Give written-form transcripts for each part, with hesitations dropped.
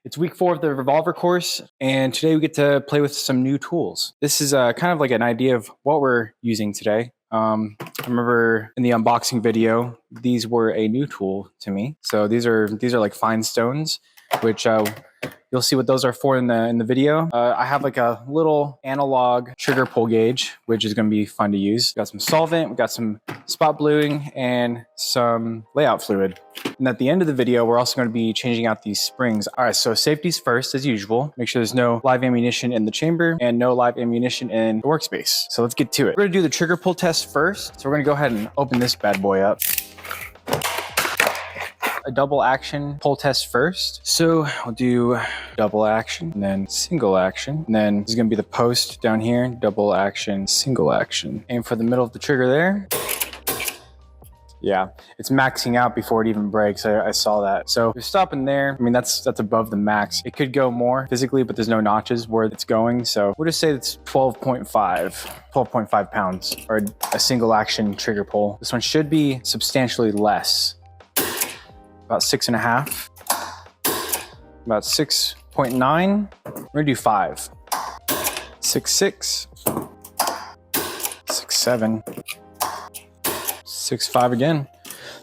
It's week 4 of the Revolver course, and today we get to play with some new tools. This is kind of like an idea of what we're using today. I remember in the unboxing video, these were a new tool to me. So these are like fine stones, which you'll see what those are for in the video. I have like a little analog trigger pull gauge, which is going to be fun to use. We got some solvent, we got some spot bluing, and some layout fluid. And at the end of the video, we're also going to be changing out these springs. All right, so safety's first as usual. Make sure there's no live ammunition in the chamber and no live ammunition in the workspace. So let's get to it. We're going to do the trigger pull test first. So we're going to go ahead and open this bad boy up. A double action pull test first. So we'll do double action and then single action. And then this is going to be the post down here, double action, single action. Aim for the middle of the trigger there. Yeah, it's maxing out before it even breaks. I saw that. So we're stopping there. I mean, that's above the max. It could go more physically, but there's no notches where it's going. So we'll just say it's 12.5 pounds or a single action trigger pull. This one should be substantially less. About 6.5, about 6.9. We're gonna do 5, 6.6, 6.7, 6.5 again.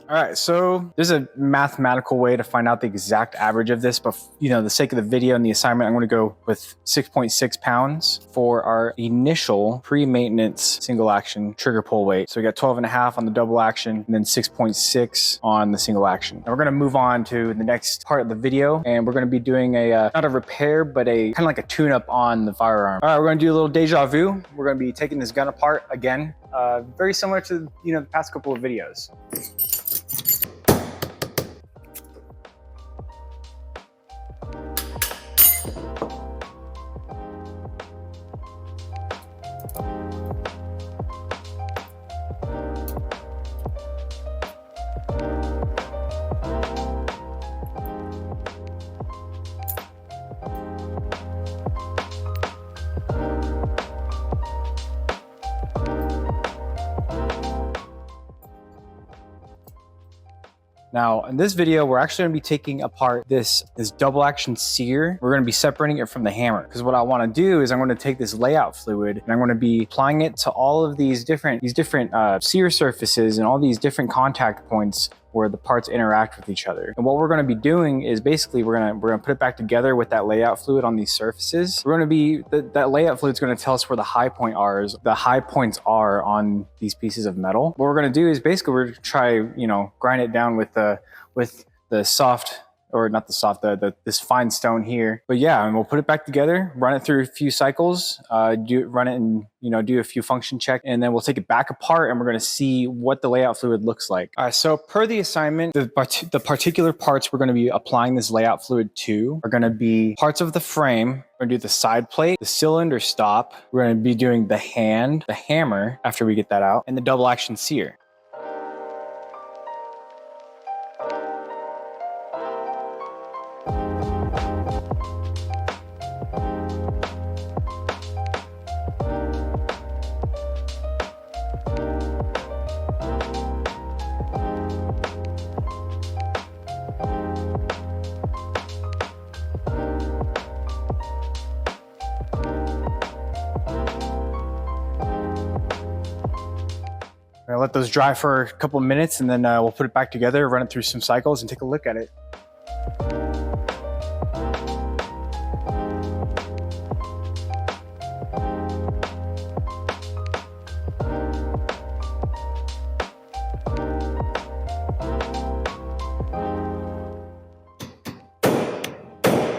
All right, so there's a mathematical way to find out the exact average of this, but the sake of the video and the assignment, I'm going to go with 6.6 pounds for our initial pre-maintenance single action trigger pull weight. So we got 12.5 on the double action and then 6.6 on the single action. Now we're going to move on to the next part of the video, and we're going to be doing a not a repair, but a kind of like a tune-up on the firearm. All right, we're going to do a little deja vu. We're going to be taking this gun apart again, very similar to the past couple of videos. Now, in this video, we're actually going to be taking apart this double action sear. We're going to be separating it from the hammer, because what I want to do is I'm going to take this layout fluid and I'm going to be applying it to all of these different sear surfaces and all these different contact points where the parts interact with each other. And what we're going to be doing is basically we're going to put it back together with that layout fluid on these surfaces. We're going to be that layout fluid is going to tell us where the high points are on these pieces of metal. What we're going to do is basically we're going to try grind it down with the soft, or not the soft, this fine stone here. But yeah, and we'll put it back together, run it through a few cycles, run it and do a few function checks, and then we'll take it back apart and we're going to see what the layout fluid looks like. All right, so per the assignment, the particular parts we're going to be applying this layout fluid to are going to be parts of the frame. We're going to do the side plate, the cylinder stop. We're going to be doing the hand, the hammer after we get that out, and the double action sear. I'll let those dry for a couple of minutes, and then we'll put it back together, run it through some cycles, and take a look at it.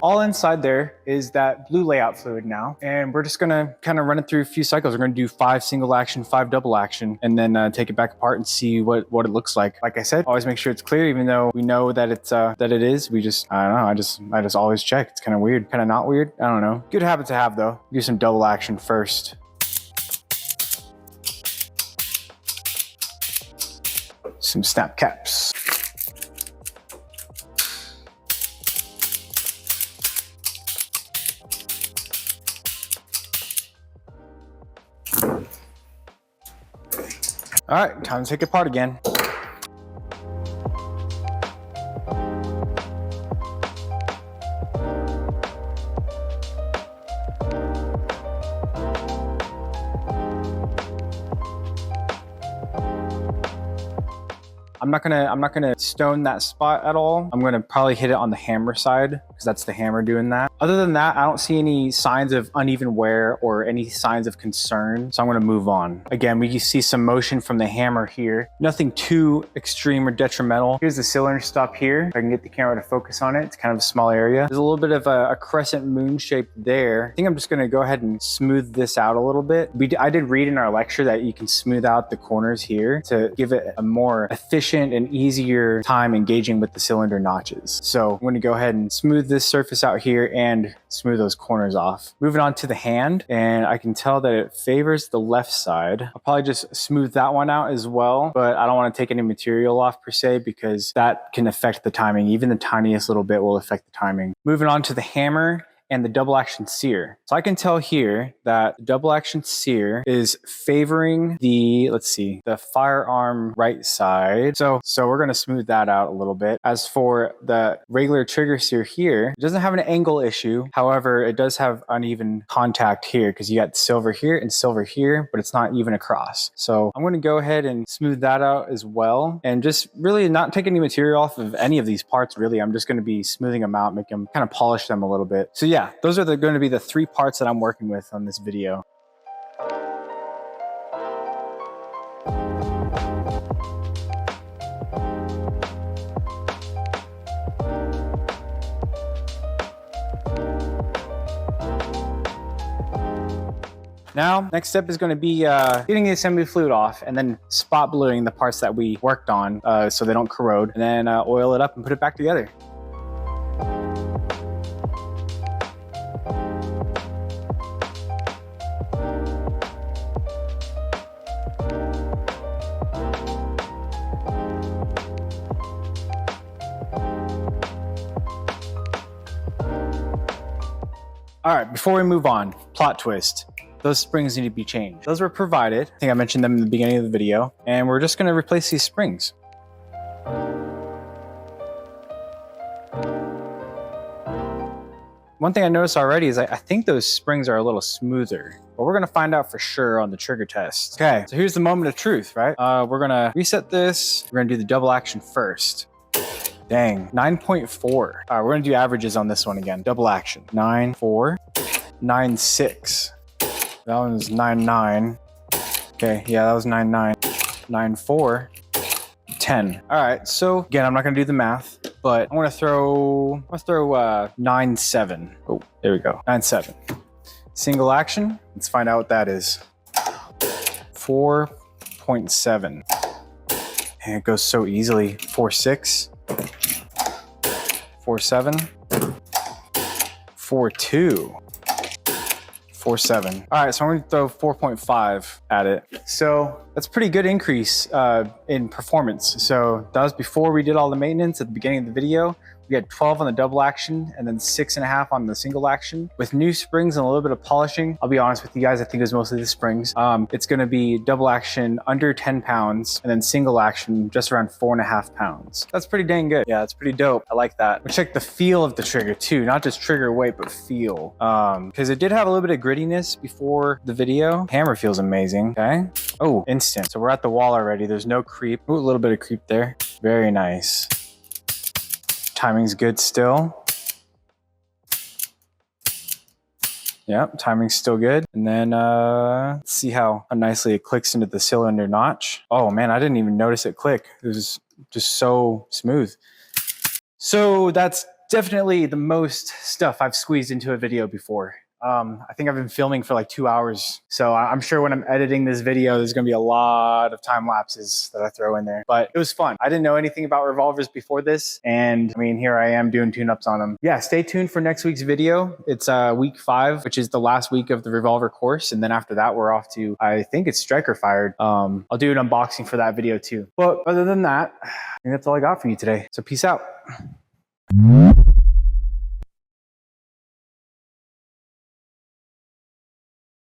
All inside there is that blue layout fluid now, and we're just gonna kind of run it through a few cycles. We're gonna do 5 single action, 5 double action, and then take it back apart and see what it looks like. Like I said, always make sure it's clear, even though we know that it is. We just, I don't know, I just always check. It's kind of weird, kind of not weird. I don't know. Good habit to have though. Do some double action first. Some snap caps. All right, time to take it apart again. I'm not gonna stone that spot at all. I'm gonna probably hit it on the hammer side because that's the hammer doing that. Other than that, I don't see any signs of uneven wear or any signs of concern. So I'm gonna move on. Again, we see some motion from the hammer here. Nothing too extreme or detrimental. Here's the cylinder stop here. If I can get the camera to focus on it, it's kind of a small area. There's a little bit of a crescent moon shape there. I think I'm just gonna go ahead and smooth this out a little bit. I did read in our lecture that you can smooth out the corners here to give it a more efficient and easier time engaging with the cylinder notches. So I'm gonna go ahead and smooth this surface out here and smooth those corners off. Moving on to the hand, and I can tell that it favors the left side. I'll probably just smooth that one out as well, but I don't want to take any material off per se because that can affect the timing. Even the tiniest little bit will affect the timing. Moving on to the hammer and the double action sear. So I can tell here that double action sear is favoring the, let's see, the firearm right side. So we're gonna smooth that out a little bit. As for the regular trigger sear here, it doesn't have an angle issue. However, it does have uneven contact here because you got silver here and silver here, but it's not even across. So I'm gonna go ahead and smooth that out as well. And just really not take any material off of any of these parts, really. I'm just gonna be smoothing them out, make them kind of polish them a little bit. So yeah, those are going to be the 3 parts that I'm working with on this video. Now, next step is going to be getting the assembly fluid off and then spot bluing the parts that we worked on so they don't corrode, and then oil it up and put it back together. All right, before we move on, plot twist. Those springs need to be changed. Those were provided. I think I mentioned them in the beginning of the video, and we're just gonna replace these springs. One thing I noticed already is I think those springs are a little smoother, but we're gonna find out for sure on the trigger test. Okay, so here's the moment of truth, right? We're gonna reset this. We're gonna do the double action first. Dang, 9.4. All right, we're gonna do averages on this one again. Double action, 9.4, 9.6. That one was 9.9. Okay, yeah, that was 9.9. 9.4, 10. All right, so again, I'm not gonna do the math, but I'm gonna throw 9.7. Oh, there we go, 9.7. Single action, let's find out what that is. 4.7. And it goes so easily. 4.6. 4.7, 4.2, 4.7. All right, so I'm gonna throw 4.5 at it. So that's a pretty good increase in performance. So that was before we did all the maintenance at the beginning of the video. We had 12 on the double action and then 6.5 on the single action. With new springs and a little bit of polishing, I'll be honest with you guys, I think it was mostly the springs. It's gonna be double action under 10 pounds and then single action just around 4.5 pounds. That's pretty dang good. Yeah, that's pretty dope. I like that. We check the feel of the trigger too, not just trigger weight, but feel. Because it did have a little bit of grittiness before the video. Hammer feels amazing, okay? Oh, instant. So we're at the wall already. There's no creep. Ooh, a little bit of creep there. Very nice. Timing's good still. Yep, timing's still good. And then let's see how nicely it clicks into the cylinder notch. Oh man, I didn't even notice it click. It was just so smooth. So that's definitely the most stuff I've squeezed into a video before. I think I've been filming for like 2 hours. So I'm sure when I'm editing this video, there's gonna be a lot of time lapses that I throw in there, but it was fun. I didn't know anything about revolvers before this. And I mean, here I am doing tune-ups on them. Yeah, stay tuned for next week's video. It's week 5, which is the last week of the revolver course. And then after that, we're off to, I think it's striker fired. I'll do an unboxing for that video too. But other than that, I think that's all I got for you today. So peace out.